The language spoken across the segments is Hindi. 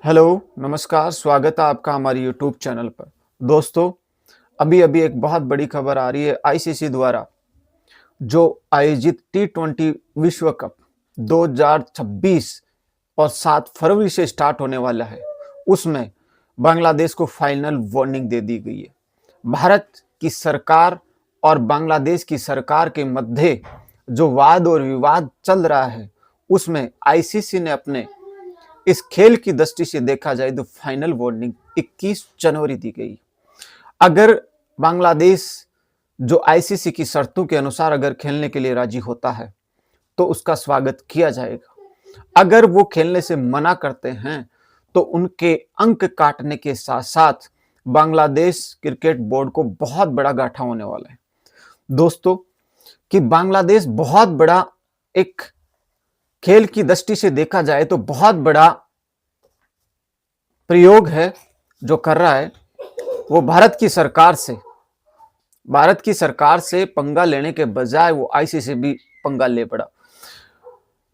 हेलो, नमस्कार, स्वागत है आपका हमारे यूट्यूब चैनल पर। दोस्तों, अभी-अभी एक बहुत बड़ी खबर आ रही है आईसीसी द्वारा जो आयोजित टी20 विश्व कप 2026 और 7 फरवरी से स्टार्ट होने वाला है, उसमें बांग्लादेश को फाइनल वार्निंग दे दी गई है। भारत की सरकार और बांग्लादेश की सरकार के मध्य जो वाद और विवाद चल रहा है, उसमें आईसीसी ने अपने इस खेल की दृष्टि से देखा जाए तो फाइनल वार्निंग 21 जनवरी दी गई। अगर बांग्लादेश जो आईसीसी की शर्तों के अनुसार अगर खेलने के लिए राजी होता है तो उसका स्वागत किया जाएगा। अगर वो खेलने से मना करते हैं तो उनके अंक काटने के साथ साथ बांग्लादेश क्रिकेट बोर्ड को बहुत बड़ा घाटा होने वाला है। दोस्तों, कि बांग्लादेश बहुत बड़ा एक खेल की दृष्टि से देखा जाए तो बहुत बड़ा प्रयोग है जो कर रहा है, वो भारत की सरकार से पंगा लेने के बजाय वो आईसीसी से भी पंगा ले पड़ा।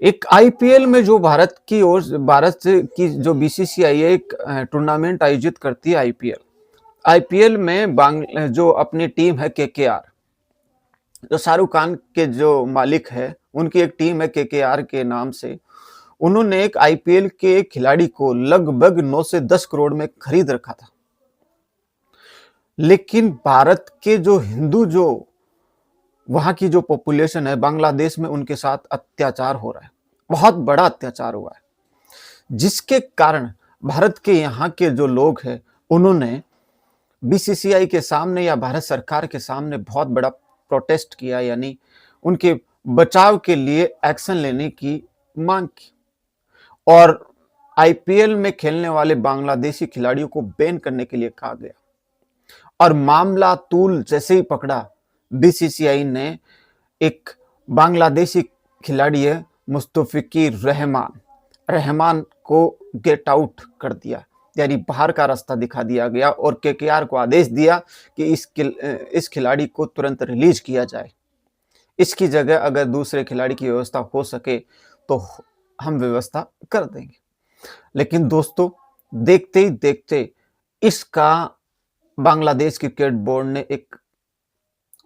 एक आईपीएल में जो भारत की जो बीसीसीआई एक टूर्नामेंट आयोजित करती है आईपीएल में जो अपनी टीम है केकेआर, जो शाहरुख खान के जो मालिक है उनकी एक टीम है केकेआर के नाम से, उन्होंने एक आईपीएल के खिलाड़ी को लगभग 9 से 10 करोड़ में खरीद रखा था। लेकिन भारत के जो हिंदू जो वहां की जो पॉपुलेशन है बांग्लादेश में, उनके साथ अत्याचार हो रहा है, बहुत बड़ा अत्याचार हुआ है, जिसके कारण भारत के यहाँ के जो लोग हैं उन्होंने बीसीसीआई के सामने या भारत सरकार के सामने बहुत बड़ा प्रोटेस्ट किया, यानी उनके बचाव के लिए एक्शन लेने की मांग की और आईपीएल में खेलने वाले बांग्लादेशी खिलाड़ियों को बैन करने के लिए कहा गया। और मामला तूल जैसे ही पकड़ा, बीसीसीआई ने एक बांग्लादेशी खिलाड़ी है मुस्तफिकी रहमान को गेट आउट कर दिया, यानी बाहर का रास्ता दिखा दिया गया और केकेआर को आदेश दिया कि इस खिलाड़ी को तुरंत रिलीज किया जाए। इसकी जगह अगर दूसरे खिलाड़ी की व्यवस्था हो सके तो हम व्यवस्था कर देंगे। लेकिन दोस्तों, देखते ही देखते इसका बांग्लादेश क्रिकेट बोर्ड ने एक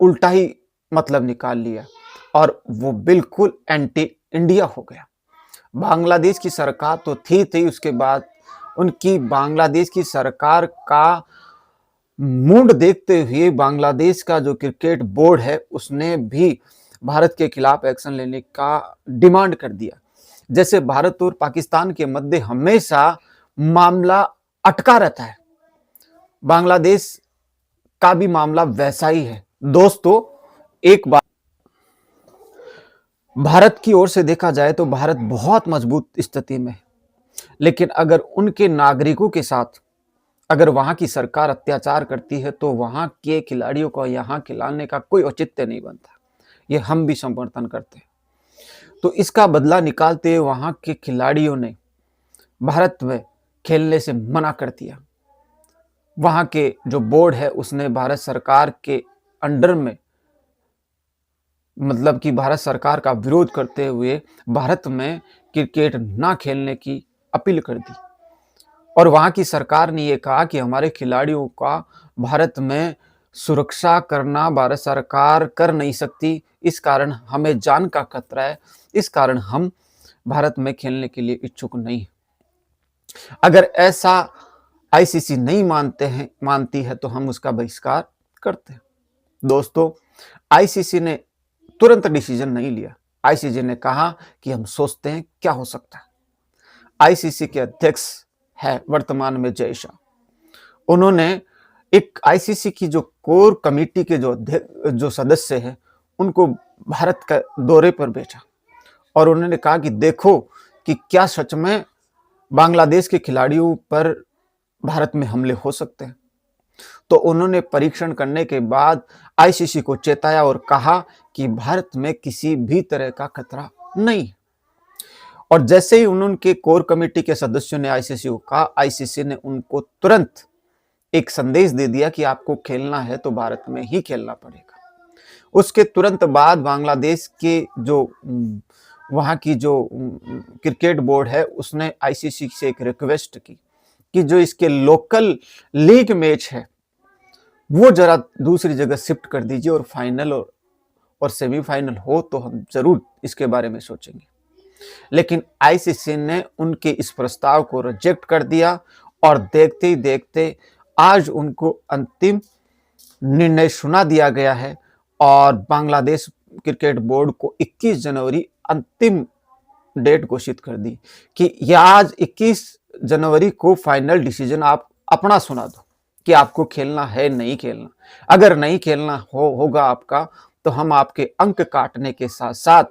उल्टा ही मतलब निकाल लिया और वो बिल्कुल एंटी इंडिया हो गया। बांग्लादेश की सरकार तो थी, उसके बाद उनकी बांग्लादेश की सरकार का मूड देखते हुए बांग्लादेश का जो क्रिकेट बोर्ड है उसने भी भारत के खिलाफ एक्शन लेने का डिमांड कर दिया। जैसे भारत और पाकिस्तान के मध्य हमेशा मामला अटका रहता है, बांग्लादेश का भी मामला वैसा ही है। दोस्तों, एक बात भारत की ओर से देखा जाए तो भारत बहुत मजबूत स्थिति में है, लेकिन अगर उनके नागरिकों के साथ अगर वहां की सरकार अत्याचार करती है तो वहां के खिलाड़ियों को यहां खिलाने का कोई औचित्य नहीं बनता। ये हम भी समर्थन करते हैं। तो इसका बदला निकालते हुए वहां के खिलाड़ियों ने भारत में खेलने से मना कर दिया। वहां के जो बोर्ड है उसने भारत सरकार के अंडर में, मतलब कि भारत सरकार का विरोध करते हुए भारत में क्रिकेट ना खेलने की अपील कर दी। और वहां की सरकार ने यह कहा कि हमारे खिलाड़ियों का भारत में सुरक्षा करना भारत सरकार कर नहीं सकती, इस कारण हमें जान का खतरा है, इस कारण हम भारत में खेलने के लिए इच्छुक नहीं। अगर ऐसा आईसीसी नहीं मानती है तो हम उसका बहिष्कार करते हैं। दोस्तों, आईसीसी ने तुरंत डिसीजन नहीं लिया। आईसीसी ने कहा कि हम सोचते हैं क्या हो सकता है। आईसीसी के अध्यक्ष है वर्तमान में जय शाह। उन्होंने एक आईसीसी की जो कोर कमेटी के जो सदस्य हैं उनको भारत का दौरे पर भेजा और उन्होंने कहा कि देखो कि क्या सच में बांग्लादेश के खिलाड़ियों पर भारत में हमले हो सकते हैं। तो उन्होंने परीक्षण करने के बाद आईसीसी को चेताया और कहा कि भारत में किसी भी तरह का खतरा नहीं। और जैसे ही उनके कोर कमेटी के सदस्यों ने आईसीसी को कहा, आईसीसी ने उनको तुरंत एक संदेश दे दिया कि आपको खेलना है तो भारत में ही खेलना पड़ेगा। उसके तुरंत बाद बांग्लादेश के जो वहां की जो क्रिकेट बोर्ड है उसने आईसीसी से एक रिक्वेस्ट की कि जो इसके लोकल लीग मैच है वो जरा दूसरी जगह शिफ्ट कर दीजिए, और फाइनल और सेमीफाइनल हो तो हम जरूर इसके बारे में सोचेंगे। लेकिन आईसीसी ने उनके इस प्रस्ताव को रिजेक्ट कर दिया, और देखते ही देखते आज उनको अंतिम निर्णय सुना दिया गया है, और बांग्लादेश क्रिकेट बोर्ड को 21 जनवरी अंतिम डेट घोषित कर दी कि यह आज 21 जनवरी को फाइनल डिसीजन आप अपना सुना दो कि आपको खेलना है नहीं खेलना। अगर नहीं खेलना होगा आपका, तो हम आपके अंक काटने के साथ साथ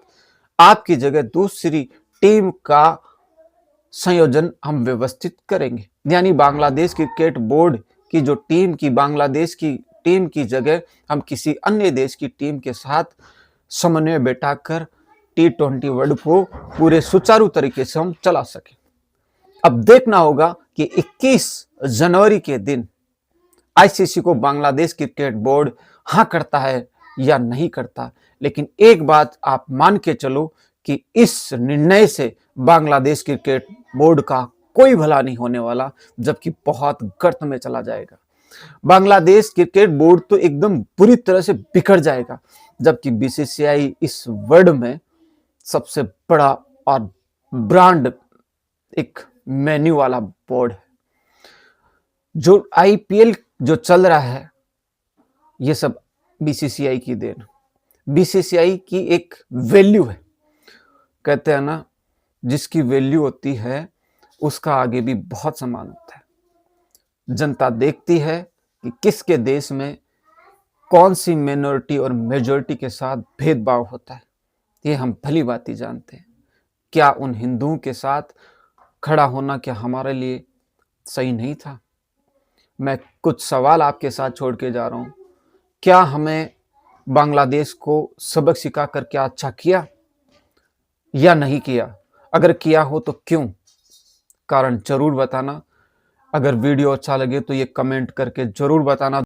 आपकी जगह दूसरी टीम का संयोजन हम व्यवस्थित करेंगे। यानी बांग्लादेश क्रिकेट बोर्ड की जो टीम की बांग्लादेश की टीम की जगह हम किसी अन्य देश की टीम के साथ समन्वय बैठाकर T20 वर्ल्ड को पूरे सुचारू तरीके से हम चला सके। अब देखना होगा कि 21 जनवरी के दिन आईसीसी को बांग्लादेश क्रिकेट बोर्ड हाँ करता है या नहीं करता। लेकिन एक बात आप मान के चलो कि इस निर्णय से बांग्लादेश क्रिकेट बोर्ड का कोई भला नहीं होने वाला, जबकि बहुत गर्त में चला जाएगा। बांग्लादेश क्रिकेट बोर्ड तो एकदम बुरी तरह से बिखर जाएगा, जबकि बीसीसीआई इस वर्ल्ड में सबसे बड़ा और ब्रांड एक मेन्यू वाला बोर्ड है। जो आईपीएल जो चल रहा है ये सब बीसीसीआई की देन। बीसीसीआई की एक वैल्यू है, कहते हैं ना, जिसकी वैल्यू होती है उसका आगे भी बहुत सम्मान होता है। जनता देखती है कि किसके देश में कौन सी मिनॉरिटी और मेजॉरिटी के साथ भेदभाव होता है, ये हम भली भांति जानते हैं। क्या उन हिंदुओं के साथ खड़ा होना क्या हमारे लिए सही नहीं था? मैं कुछ सवाल आपके साथ छोड़ के जा रहा हूं। क्या हमें बांग्लादेश को सबक सिखा कर क्या अच्छा किया या नहीं किया? अगर किया हो तो क्यों? कारण जरूर बताना। अगर वीडियो अच्छा लगे तो ये कमेंट करके जरूर बताना।